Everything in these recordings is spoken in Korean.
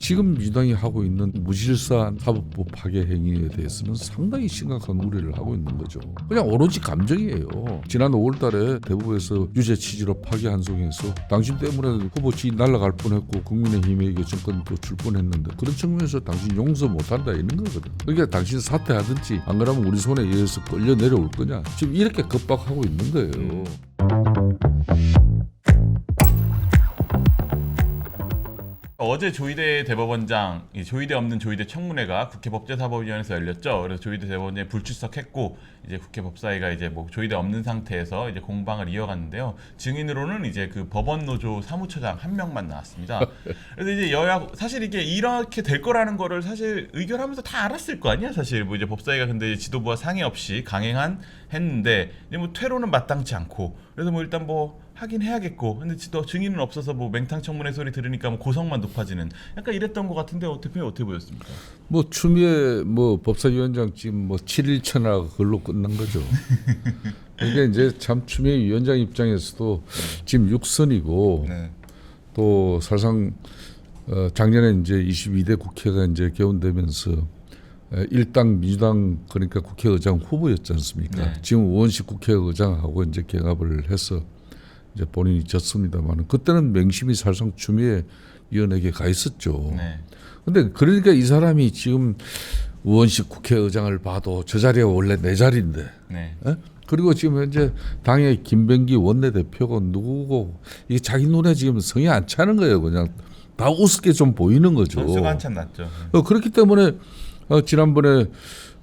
지금 민주당이 하고 있는 무질서한 사법부 파괴 행위에 대해서는 상당히 심각한 우려를 하고 있는 거죠. 그냥 오로지 감정이에요. 지난 5월달에 대법에서 유죄 취지로 파기 환송해서 당신 때문에 후보 지위 날아갈 뻔했고 국민의힘에게 정권도 줄 뻔했는데 그런 측면에서 당신 용서 못한다 이런 거거든. 그러니까 당신 사퇴하든지 안 그러면 우리 손에 의해서 끌려 내려올 거냐. 지금 이렇게 급박하고 있는 거예요. 어제 조희대 대법원장, 조희대 없는 조희대 청문회가 국회 법제사법위원회에서 열렸죠. 그래서 조희대 대법원장이 불출석했고 이제 국회 법사위가 이제 뭐 조희대 없는 상태에서 이제 공방을 이어갔는데요. 증인으로는 이제 그 법원 노조 사무처장 한 명만 나왔습니다. 그래서 이제 여야 사실 이게 이렇게 될 거라는 거를 사실 의결하면서 다 알았을 거 아니야. 사실 뭐 이제 법사위가 근데 지도부와 상의 없이 했는데 이제 뭐 퇴로는 마땅치 않고 그래서 뭐 일단 뭐 하긴 해야겠고 근데 또 증인은 없어서 뭐 맹탕 청문회 소리 들으니까 뭐 고성만 높아지는 약간 이랬던 것 같은데 대표님 어떻게 보셨습니까? 뭐 추미애 뭐 법사위원장 지금 뭐 7일차나 그걸로 끝난 거죠. 그러니까 이제 참 추미애 위원장 입장에서도 지금 6선이고 네. 또 사실상 작년에 이제 22대 국회가 이제 개원되면서 일당 민주당 그러니까 국회의장 후보였지 않습니까? 네. 지금 우원식 국회의장하고 이제 경합을 해서 이제 본인이 졌습니다만 그때는 맹심이 사실상 추미애 위원에게 가 있었죠. 네. 근데 그러니까 이 사람이 지금 우원식 국회의장을 봐도 저 자리가 원래 내 자리인데. 네. 그리고 지금 현재 당의 김병기 원내대표가 누구고 이게 자기 눈에 지금 성이 안 차는 거예요. 그냥 다 우습게 좀 보이는 거죠. 선수가 한참 났죠. 그렇기 때문에 지난번에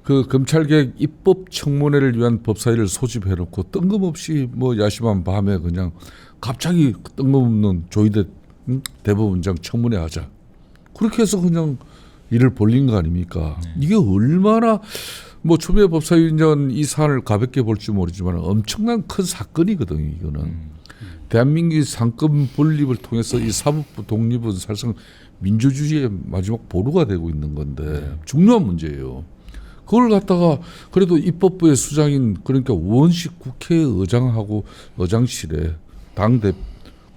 그 검찰개혁 입법 청문회를 위한 법사위를 소집해놓고 뜬금없이 뭐 야심한 밤에 그냥 갑자기 뜬금없는 조희대 대법원장 청문회 하자. 그렇게 해서 그냥 일을 벌린 거 아닙니까? 이게 얼마나 뭐 추미애 법사위원장은 이 사안을 가볍게 볼지 모르지만 엄청난 큰 사건이거든요. 이거는 대한민국의 상권 분립을 통해서 이 사법부 독립은 사실상 민주주의의 마지막 보루가 되고 있는 건데 중요한 문제예요. 그걸 갖다가 그래도 입법부의 수장인 그러니까 우원식 국회의장하고 의장실에 그러니까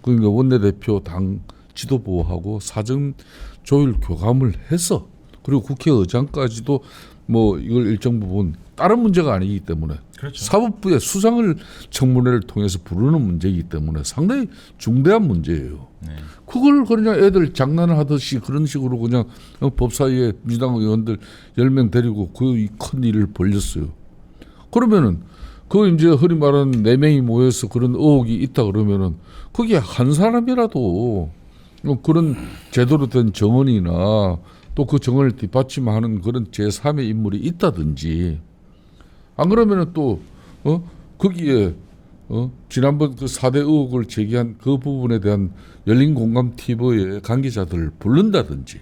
원내대표 당 지도부하고 사전 조율 교감을 해서 그리고 국회의장까지도 뭐 이걸 일정 부분 다른 문제가 아니기 때문에 그렇죠. 사법부의 수장을 청문회를 통해서 부르는 문제이기 때문에 상당히 중대한 문제예요. 네. 그걸 그냥 애들 장난을 하듯이 그런 식으로 그냥 법사위에 민주당 의원들 10명 데리고 그 큰 일을 벌렸어요. 그러면은 그 이제 흔히 말하는 4명이 모여서 그런 의혹이 있다 그러면은 거기에 한 사람이라도 그런 제대로 된 정언이나 또 그 정언을 뒷받침하는 그런 제3의 인물이 있다든지 안 그러면은 또 거기에 지난번 그 4대 의혹을 제기한 그 부분에 대한 열린 공감 TV의 관계자들을 부른다든지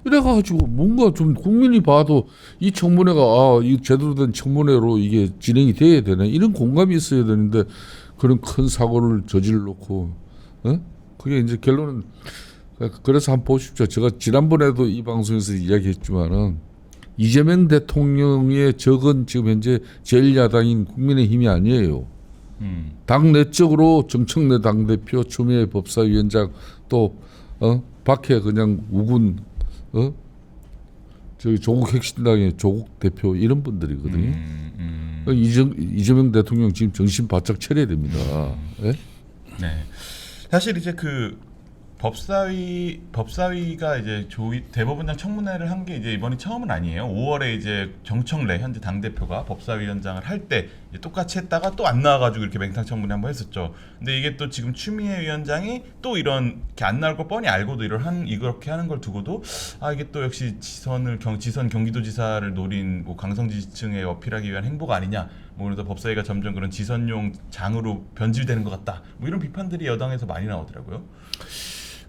이래가지고 뭔가 좀 국민이 봐도 이 청문회가 이 제대로 된 청문회로 이게 진행이 돼야 되네 이런 공감이 있어야 되는데 그런 큰 사고를 저질러놓고 그게 이제 결론은 그래서 한번 보십시오. 제가 지난번에도 이 방송에서 이야기했지만은 이재명 대통령의 적은 지금 현재 제1야당인 국민의힘이 아니에요. 당 내적으로 정청래 당대표, 추미애 법사위원장 또 박해 그냥 우군 저기 조국 혁신당의 조국 대표 이런 분들이거든요. 이재명 대통령 지금 정신 바짝 차려야 됩니다. 네? 네. 사실 이제 그 법사위가 이제 대법원장 청문회를 한 게 이제 이번이 처음은 아니에요. 5월에 이제 정청래 현재 당 대표가 법사위원장을 할 때 똑같이 했다가 또 안 나와가지고 이렇게 맹탕 청문회 한번 했었죠. 근데 이게 또 지금 추미애 위원장이 또 이런 게 안 나올 걸 뻔히 알고도 이렇게 하는 걸 두고도 이게 또 역시 지선 경기도지사를 노린 뭐 강성지층에 어필하기 위한 행보가 아니냐. 뭐 그래서 법사위가 점점 그런 지선용 장으로 변질되는 것 같다. 뭐 이런 비판들이 여당에서 많이 나오더라고요.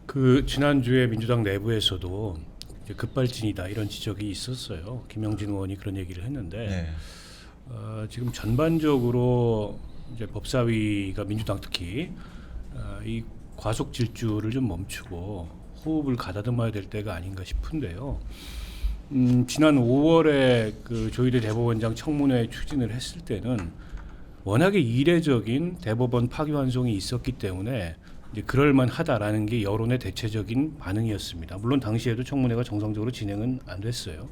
그 지난주에 민주당 내부에서도 이제 급발진이다 이런 지적이 있었어요. 김영진 의원이 그런 얘기를 했는데 네. 지금 전반적으로 이제 법사위가 민주당 특히 이 과속 질주를 좀 멈추고 호흡을 가다듬어야 될 때가 아닌가 싶은데요. 지난 5월에 그 조희대 대법원장 청문회 추진을 했을 때는 워낙에 이례적인 대법원 파기환송이 있었기 때문에 이제 그럴만하다라는 게 여론의 대체적인 반응이었습니다. 물론 당시에도 청문회가 정상적으로 진행은 안 됐어요.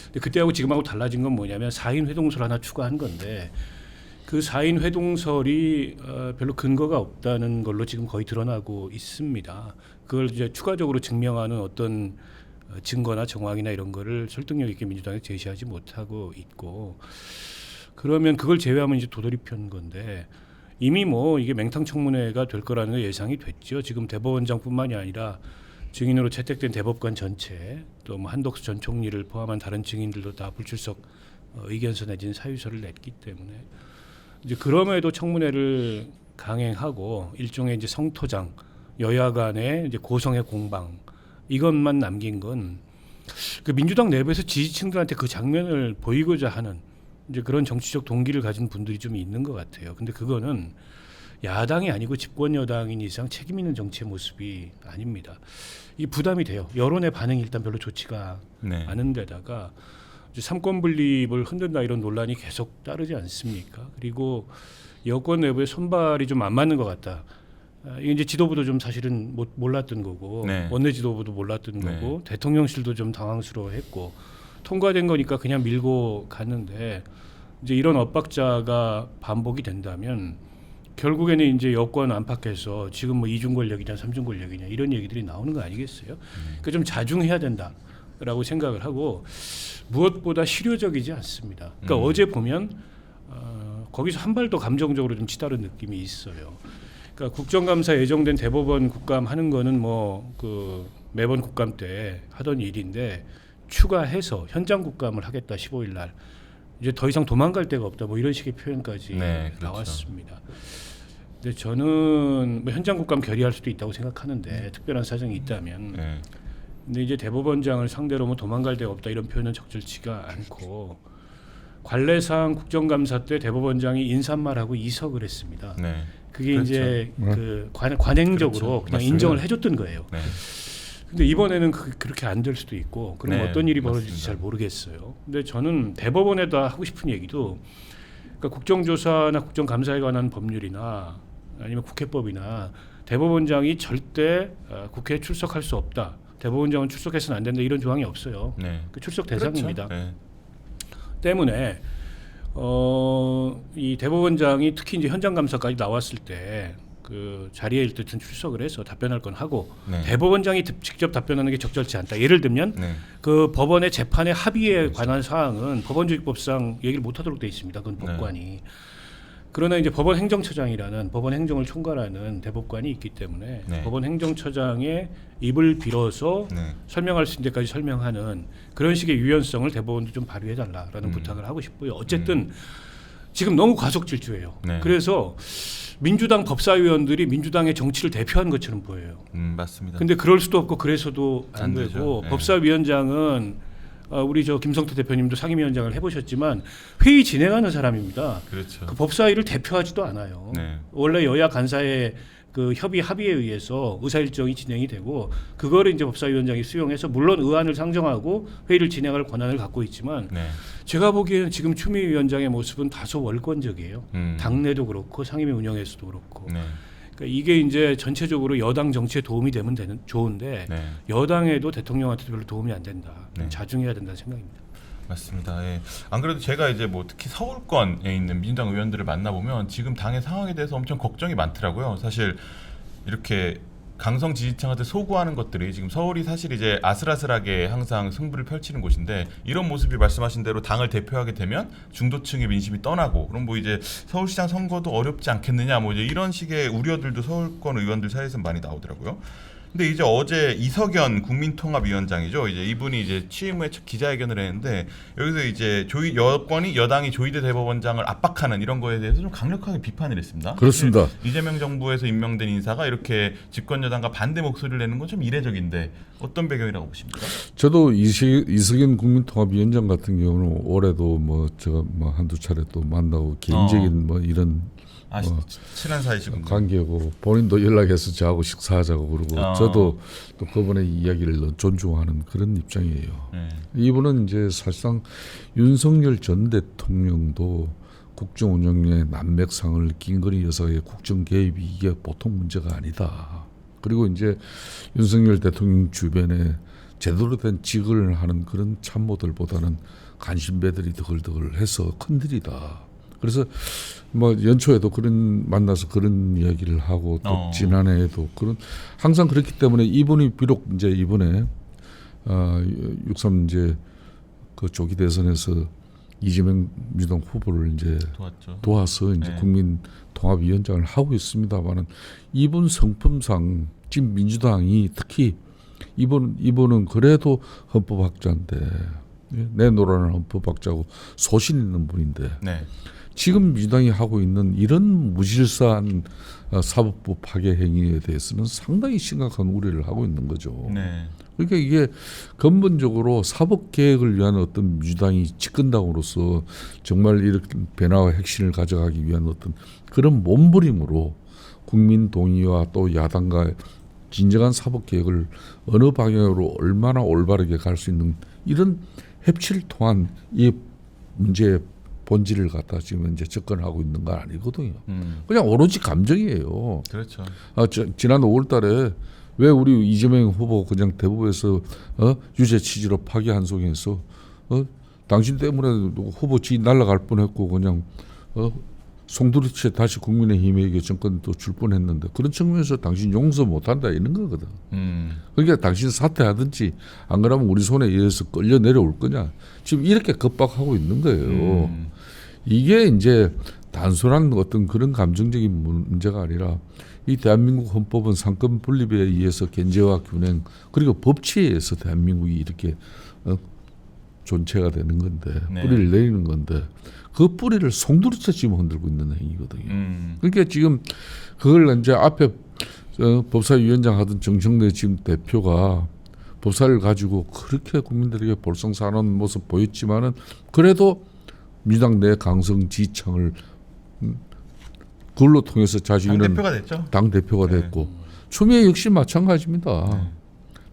근데 그때하고 지금하고 달라진 건 뭐냐면 4인 회동설 하나 추가한 건데 그 4인 회동설이 별로 근거가 없다는 걸로 지금 거의 드러나고 있습니다. 그걸 이제 추가적으로 증명하는 어떤 증거나 정황이나 이런 거를 설득력 있게 민주당에 제시하지 못하고 있고 그러면 그걸 제외하면 이제 도돌이 편 건데 이미 뭐 이게 맹탕 청문회가 될 거라는 게 예상이 됐죠. 지금 대법원장뿐만이 아니라 증인으로 채택된 대법관 전체 또 뭐 한덕수 전 총리를 포함한 다른 증인들도 다 불출석 의견서 내지는 사유서를 냈기 때문에 이제 그럼에도 청문회를 강행하고 일종의 이제 성토장 여야 간의 이제 고성의 공방 이것만 남긴 건 그 민주당 내부에서 지지층들한테 그 장면을 보이고자 하는 이제 그런 정치적 동기를 가진 분들이 좀 있는 것 같아요. 근데 그거는 야당이 아니고 집권 여당인 이상 책임 있는 정치의 모습이 아닙니다. 이 부담이 돼요. 여론의 반응이 일단 별로 좋지가 네. 않은 데다가 이제 삼권 분립을 흔든다 이런 논란이 계속 따르지 않습니까? 그리고 여권 내부의 손발이 좀 안 맞는 것 같다. 이게 이제 지도부도 좀 사실은 몰랐던 거고 네. 원내 지도부도 몰랐던 네. 거고 대통령실도 좀 당황스러워했고 통과된 거니까 그냥 밀고 갔는데 이제 이런 엇박자가 반복이 된다면 결국에는 이제 여권 안팎에서 지금 뭐 이중 권력이냐 삼중 권력이냐 이런 얘기들이 나오는 거 아니겠어요? 그러니까 좀 자중해야 된다라고 생각을 하고 무엇보다 실효적이지 않습니다. 그러니까 어제 보면 거기서 한 발 더 감정적으로 좀 치달은 느낌이 있어요. 그러니까 국정감사 예정된 대법원 국감 하는 거는 뭐 그 매번 국감 때 하던 일인데 추가해서 현장 국감을 하겠다 15일 날 이제 더 이상 도망갈 데가 없다 뭐 이런 식의 표현까지 네, 그렇죠. 나왔습니다. 근데 저는 뭐 현장 국감 결의할 수도 있다고 생각하는데 특별한 사정이 있다면 네. 근데 이제 대법원장을 상대로 뭐 도망갈 데가 없다 이런 표현은 적절치가 않고 관례상 국정감사 때 대법원장이 인사말하고 이석을 했습니다. 네. 그게 그렇죠. 이제 그 관행적으로 그렇죠. 그냥 맞습니다. 인정을 해줬던 거예요. 네. 근데 이번에는 그렇게 안 될 수도 있고 그럼 네, 어떤 일이 벌어질지 맞습니다. 잘 모르겠어요. 근데 저는 대법원에다 하고 싶은 얘기도 그러니까 국정조사나 국정감사에 관한 법률이나 아니면 국회법이나 대법원장이 절대 국회에 출석할 수 없다. 대법원장은 출석해서는 안 된다. 이런 조항이 없어요. 네. 그 출석 대상입니다. 그렇죠. 네. 때문에 이 대법원장이 특히 이제 현장 감사까지 나왔을 때 그 자리에 일단 출석을 해서 답변할 건 하고 네. 대법원장이 직접 답변하는 게 적절치 않다. 예를 들면 네. 그 법원의 재판의 합의에 관한 사항은 법원주의법상 얘기를 못하도록 돼 있습니다. 그건 법관이. 그러나 이제 법원 행정처장이라는 법원 행정을 총괄하는 대법관이 있기 때문에 네. 법원 행정처장의 입을 빌어서 네. 설명할 수 있는 데까지 설명하는 그런 식의 유연성을 대법원도 좀 발휘해달라라는 부탁을 하고 싶고요. 어쨌든 지금 너무 과속질주예요. 네. 그래서 민주당 법사위원들이 민주당의 정치를 대표하는 것처럼 보여요. 맞습니다. 근데 그럴 수도 없고 그래서도 안 안 되고 되죠. 네. 법사위원장은 우리 저 김성태 대표님도 상임위원장을 해보셨지만 회의 진행하는 사람입니다. 그렇죠. 그 법사위를 대표하지도 않아요. 네. 원래 여야 간사의 그 합의에 의해서 의사 일정이 진행이 되고 그거를 이제 법사위원장이 수용해서 물론 의안을 상정하고 회의를 진행할 권한을 갖고 있지만 네. 제가 보기에는 지금 추미애 위원장의 모습은 다소 월권적이에요. 음. 당내도 그렇고 상임위 운영에서도 그렇고. 네. 그러니까 이게 이제 전체적으로 여당 정치에 도움이 되면 좋은데 네. 여당에도 대통령한테도 별로 도움이 안 된다. 네. 자중해야 된다는 생각입니다. 맞습니다. 예. 안 그래도 제가 이제 뭐 특히 서울권에 있는 민주당 의원들을 만나보면 지금 당의 상황에 대해서 엄청 걱정이 많더라고요. 사실 이렇게 강성 지지층한테 소구하는 것들이 지금 서울이 사실 이제 아슬아슬하게 항상 승부를 펼치는 곳인데 이런 모습이 말씀하신 대로 당을 대표하게 되면 중도층의 민심이 떠나고 그럼 뭐 이제 서울시장 선거도 어렵지 않겠느냐 뭐 이제 이런 식의 우려들도 서울권 의원들 사이에서 많이 나오더라고요. 근데 이제 어제 이석연 국민통합위원장이죠. 이제 이분이 이제 취임 후에 첫 기자회견을 했는데 여기서 이제 여당이 조희대 대법원장을 압박하는 이런 거에 대해서 좀 강력하게 비판을 했습니다. 그렇습니다. 이재명 정부에서 임명된 인사가 이렇게 집권 여당과 반대 목소리를 내는 건 좀 이례적인데 어떤 배경이라고 보십니까? 저도 이석연 국민통합위원장 같은 경우는 올해도 뭐 제가 뭐 한두 차례 또 만나고 개인적인 뭐 이런 친한 사이시군요. 관계고 본인도 연락해서 저하고 식사하자고 그러고 저도 또 그분의 이야기를 존중하는 그런 입장이에요. 네. 이분은 이제 사실상 윤석열 전 대통령도 국정 운영의 난맥상을 김건희 여사의 국정 개입이 이게 보통 문제가 아니다. 그리고 이제 윤석열 대통령 주변에 제대로 된 직을 하는 그런 참모들보다는 간신배들이 드글드글해서 큰일이다. 그래서 뭐 연초에도 그런 만나서 그런 이야기를 하고 또 지난해에도 그런 항상 그렇기 때문에 이분이 비록 이제 이번에 6.3 이제 그 조기 대선에서 이재명 민주당 후보를 이제 도와서 이제 국민 통합위원장을 하고 있습니다만은 이분 성품상 지금 민주당이 특히 이분은 그래도 헌법학자인데 내노라는 헌법학자고 소신 있는 분인데 지금 민주당이 하고 있는 이런 무질서한 사법부 파괴 행위에 대해서는 상당히 심각한 우려를 하고 있는 거죠. 그러니까 이게 근본적으로 사법 개혁을 위한 어떤 민주당이 집권당으로서 정말 이렇게 변화와 혁신을 가져가기 위한 어떤 그런 몸부림으로 국민 동의와 또 야당과 진정한 사법 개혁을 어느 방향으로 얼마나 올바르게 갈 수 있는 이런 협치를 통한 이 문제의 본질을 갖다 지금 이제 접근하고 있는 건 아니거든요. 그냥 오로지 감정이에요. 그렇죠. 지난 5월달에 왜 우리 이재명 후보 그냥 대법에서 유죄 취지로 파기환송해서 당신 때문에 후보 지 날아갈 뻔했고 그냥 송두리째 다시 국민의힘에게 정권도 줄 뻔했는데 그런 측면에서 당신 용서 못한다 이런 거거든. 그러니까 당신 사퇴하든지 안 그러면 우리 손에 의해서 끌려 내려올 거냐. 지금 이렇게 겁박하고 있는 거예요. 이게 이제 단순한 어떤 그런 감정적인 문제가 아니라 이 대한민국 헌법은 상권 분립에 의해서 견제와 균형 그리고 법치에 의해서 대한민국이 이렇게 존재가 되는 건데 뿌리를 내리는 건데 그 뿌리를 송두리째 지금 흔들고 있는 행위거든요. 그러니까 지금 그걸 이제 앞에 법사위원장 하던 정청래 지금 대표가 법사를 가지고 그렇게 국민들에게 볼썽사는 모습 보였지만은 그래도 민주당 내 강성 지지층을 그걸로 통해서 자신은 당 대표가 됐고 추미애 역시 마찬가지입니다.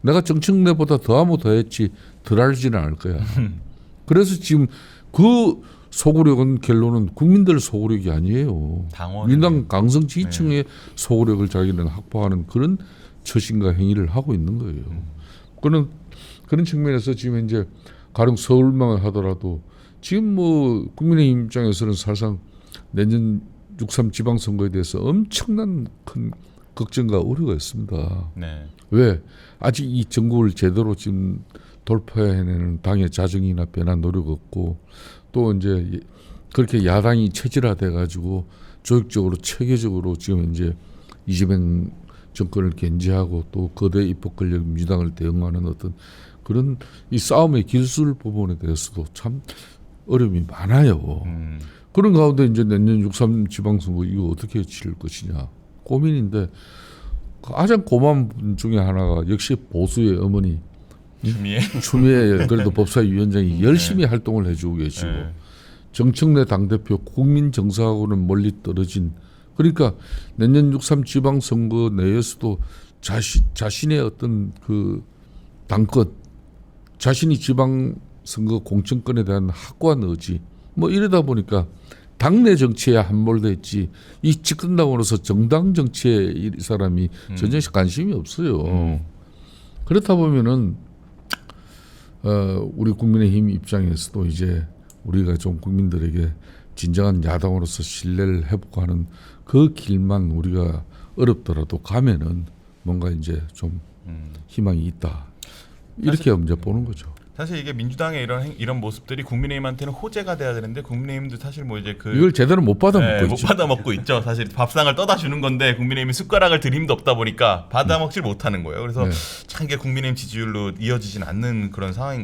내가 정청래보다 더하면 더했지 덜 알지는 않을 거야. 그래서 지금 그 소구력은 결론은 국민들 소구력이 아니에요. 민주당 강성 지지층의 소구력을 자기는 확보하는 그런 처신과 행위를 하고 있는 거예요. 그런 측면에서 지금 이제 가령 서울만 하더라도 지금 뭐 국민의힘 입장에서는 사실상 내년 6.3 지방선거에 대해서 엄청난 큰 걱정과 우려가 있습니다. 왜? 아직 이 정국을 제대로 지금 돌파해내는 당의 자정이나 변화 노력 없고 또 이제 그렇게 야당이 체질화돼 가지고 조직적으로 체계적으로 지금 이제 이재명 정권을 견제하고 또 거대 입법 권력 민주당을 대응하는 어떤 그런 이 싸움의 기술 부분에 대해서도 참 어려움이 많아요. 그런 가운데 이제 내년 6.3 지방선거 이거 어떻게 치를 것이냐 고민인데 가장 고마운 분 중에 하나가 역시 보수의 어머니 추미애 그래도 법사위원장이 열심히 활동을 해주고 계시고 정청래 당대표 국민 정서하고는 멀리 떨어진 그러니까 내년 6.3 지방선거 내에서도 자신의 어떤 그 당권 자신이 지방선거 공천권에 대한 확고한 의지 뭐 이러다 보니까 당내 정치에 함몰돼 있지 이 집권당으로서 정당 정치에 이 사람이 전혀 관심이 없어요. 그렇다 보면은 우리 국민의힘 입장에서도 이제 우리가 좀 국민들에게 진정한 야당으로서 신뢰를 회복하는 그 길만 우리가 어렵더라도 가면은 뭔가 이제 좀 희망이 있다. 이렇게 이제 보는 거죠. 사실 이게 민주당의 이런 모습들이 국민의힘한테는 호재가 돼야 되는데 국민의힘도 사실 뭐 이제 이걸 제대로 못 받아먹고 있죠. 못 받아먹고 있죠. 사실 밥상을 떠다 주는 건데 국민의힘이 숟가락을 들 힘도 없다 보니까 받아먹질 못하는 거예요. 그래서 참 이게 국민의힘 지지율로 이어지진 않는 그런 상황인 것 같아요.